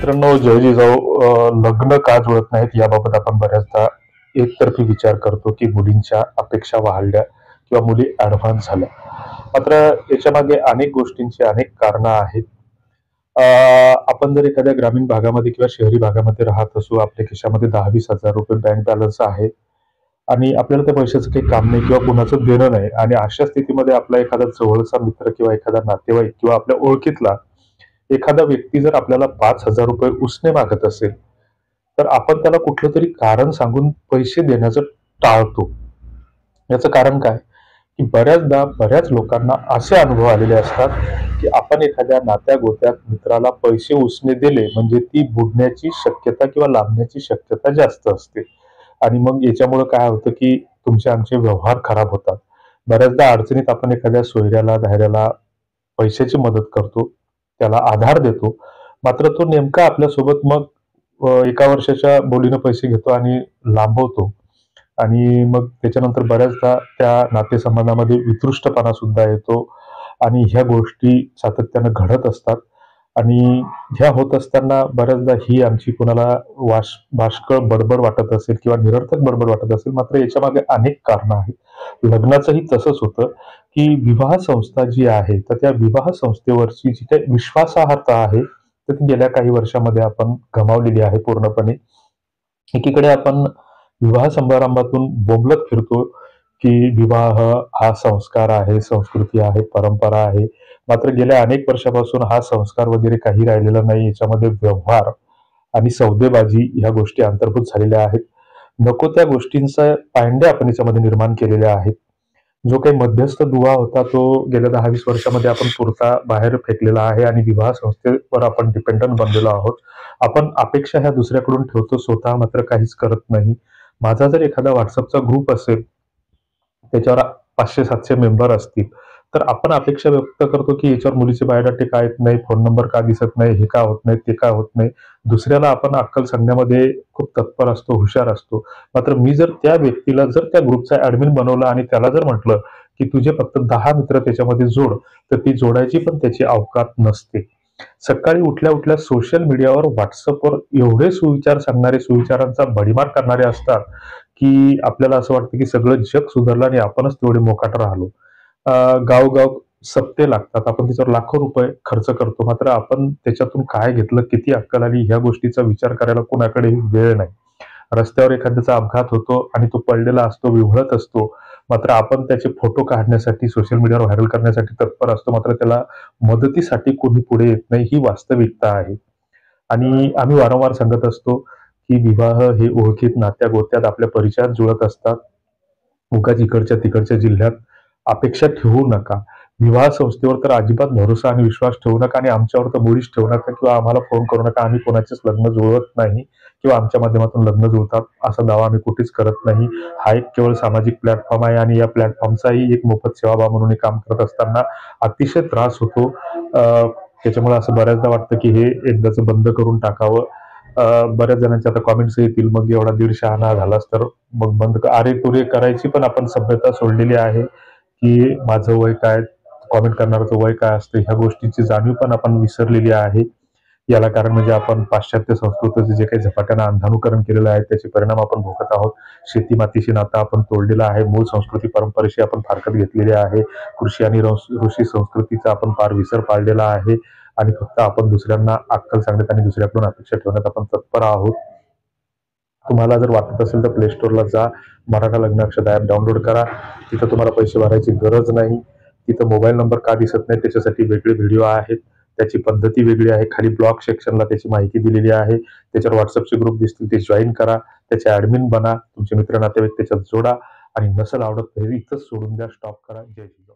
मित्रांनो, जय जिजाऊ. लग्न का जुळत नाहीत याबाबत आपण बऱ्याचदा एकतर्फी विचार करतो की मुलींच्या अपेक्षा वाढल्या किंवा मुली ऍडव्हान्स झाल्या. मात्र याच्यामागे अनेक गोष्टींची अनेक कारणं आहेत. आपण जर एखाद्या ग्रामीण भागामध्ये किंवा शहरी भागामध्ये राहत असू, आपल्या खिशामध्ये 10-20 हजार रुपये बँक बॅलन्स आहे आणि आपल्याला त्या पैशाचं काही काम नाही किंवा कुणाचं देणं नाही, आणि अशा स्थितीमध्ये आपला एखादा जवळचा मित्र किंवा एखादा नातेवाईक किंवा आपल्या ओळखीतला एखादा व्यक्ती जर आपल्याला 5,000 रुपये उसने मागत असेल, तर आपण त्याला कुठलं तरी कारण सांगून पैसे देण्याचं टाळतो. याचं कारण काय? की बऱ्याचदा बऱ्याच लोकांना असे अनुभव आलेले असतात की आपण एखाद्या नात्या गोत्यात मित्राला पैसे उसने दिले म्हणजे ती बुडण्याची शक्यता किंवा लांबण्याची शक्यता जास्त असते. आणि मग याच्यामुळे काय होतं की तुमचे आमचे व्यवहार खराब होतात. बऱ्याचदा अडचणीत आपण एखाद्या सोयऱ्याला धायऱ्याला पैशाची मदत करतो, त्याला आधार देतो, मात्र तो नेमका आपल्यासोबत मग 1 वर्षाच्या बोलीनं पैसे घेतो आणि लांबवतो. आणि मग त्याच्यानंतर बऱ्याचदा त्या नातेसंबंधामध्ये वितृष्टपणा सुद्धा येतो आणि ह्या गोष्टी सातत्यानं घडत असतात. आणि ह्या होत असताना बऱ्याचदा ही आमची कोणाला बाष्कळ बडबड वाटत असेल किंवा निरर्थक बडबड वाटत असेल, मात्र याच्यामागे अनेक कारणं आहेत. लग्नाचंही तसंच होतं की विवाह संस्था जी आहे, तर त्या विवाह संस्थेवरची जी काही विश्वासार्हता आहे, तर ती गेल्या काही वर्षामध्ये आपण गमावलेली आहे पूर्णपणे. एकीकडे आपण विवाह समारंभातून बोंबलत फिरतो की विवाह हा संस्कार आहे, संस्कृती आहे, परंपरा आहे. मात्र गेल्या अनेक वर्षापासून हा संस्कार वगैरे काही राहिलेला नाही. याच्यामध्ये व्यवहार आणि सौदेबाजी ह्या गोष्टी अंतर्भूत झालेल्या आहेत. नको त्या गोष्टींचा पायंडे आपण याच्यामध्ये निर्माण केलेल्या आहेत. जो काही मध्यस्थ दुवा होता तो गेल्या 10-20 वर्षामध्ये आपण पुरता बाहेर फेकलेला आहे आणि विवाह संस्थेवर आपण डिपेंडंट बनलेलो आहोत. आपण अपेक्षा ह्या दुसऱ्याकडून ठेवतो, स्वतः मात्र काहीच करत नाही. माझा जर एखादा व्हॉट्सअपचा ग्रुप असेल, त्याच्यावर 500-700 मेंबर असतील, तर आपण अपेक्षा व्यक्त करतो की याच्यावर मुलीचे बायोडाटे का येत नाही, फोन नंबर का दिसत नाही, हे का होत नाही, ते का होत नाही. दुसऱ्याला आपण अक्कल सांगण्यामध्ये खूप तत्पर असतो, हुशार असतो. मात्र मी जर त्या व्यक्तीला जर त्या ग्रुपचा ऍडमिन बनवला आणि त्याला जर म्हटलं की तुझे फक्त 10 मित्र त्याच्यामध्ये जोड, तर ती जोडायची पण त्याची अवकात नसते. सकाळी उठल्या उठल्या सोशल मीडियावर, व्हॉट्सअपवर एवढे सुविचार सांगणारे, सुविचारांचा भडीमार करणारे असतात की आपल्याला असं वाटतं की सगळं जग सुधारलं आणि आपणच तेवढे मोकाट राहिलो. गावोगाव सप्ते लागतात, आपण त्याच्यावर लाखो रुपये खर्च करतो, मात्र आपण त्याच्यातून काय घेतलं, किती अक्कल आली, ह्या गोष्टीचा विचार करायला कोणाकडे वेळ नाही. रस्त्यावर एखाद्याचा अपघात होतो आणि तो पडलेला असतो, विव्हळत असतो, मात्र आपण त्याचे फोटो काढण्यासाठी सोशल मीडियावर व्हायरल करण्यासाठी तत्पर असतो, मात्र त्याला मदतीसाठी कोणी पुढे येत नाही. ही वास्तविकता आहे. आणि आम्ही वारंवार सांगत असतो की विवाह हे ओळखीत, नात्या गोत्यात, आपल्या परिचयात जुळत असतात. उगाच इकडच्या तिकडच्या जिल्ह्यात अपेक्षा ठेवू नका. विवाह संस्थेवर तर अजिबात भरोसा आणि विश्वास ठेवू नका आणि आमच्यावर तर मुळीच ठेवू नका किंवा आम्हाला फोन करू नका. आम्ही कोणाचेच लग्न जुळवत नाही किंवा आमच्या माध्यमातून लग्न जुळतात असा दावा आम्ही कुठेच करत नाही. हा एक केवळ सामाजिक प्लॅटफॉर्म आहे आणि या प्लॅटफॉर्मचाही एक मोफत सेवाभाव म्हणून हे काम करत असताना अतिशय त्रास होतो. त्याच्यामुळे असं बऱ्याचदा वाटतं की हे एकदाच बंद करून टाकावं. बऱ्याच जणांच्या आता कॉमेंट्स येतील, मग एवढा 150 आणा झालास तर मग बंद अरे तुरे करायची पण आपण सभ्यता सोडलेली आहे की माझं वय काय, कॉमेंट करणाऱ्याचं वय काय असतं, ह्या गोष्टीची जाणीव पण आपण विसरलेली आहे. याला कारण म्हणजे आपण पाश्चात्य संस्कृतीचं जे काही झपाट्यानं अंधानुकरण केलेलं आहे त्याचे परिणाम आपण भोगत आहोत. शेती मातीशी नातं आपण तोडलेलं आहे. मूळ संस्कृती परंपरेशी आपण फारकत घेतलेली आहे. कृषी आणि ऋषी संस्कृतीचा आपण फार विसर पाडलेला आहे आणि फक्त आपण दुसऱ्यांना अक्कल सांगण्यात आणि दुसऱ्याकडून अपेक्षा ठेवण्यात आपण तत्पर आहोत. तुम्हाला जर वाटत असेल तर प्ले स्टोअरला जा, मराठा लग्नाक्षद ॲप डाउनलोड करा. तिथं तुम्हाला पैसे भरायची गरज नाही. तिथं मोबाईल नंबर का दिसत नाही त्याच्यासाठी वेगळे व्हिडिओ आहेत. त्याची पद्धती वेगळी आहे. खाली ब्लॉग सेक्शनला त्याची माहिती दिलेली आहे. त्याच्यावर व्हॉट्सअपचे ग्रुप दिसतील, ते जॉईन करा, त्याचे ऍडमिन बना, तुमचे मित्र नातेवाईक त्याच्यात जोडा आणि नसेल आवडत तर इथंच सोडून द्या, स्टॉप करा. जय जिजाऊ.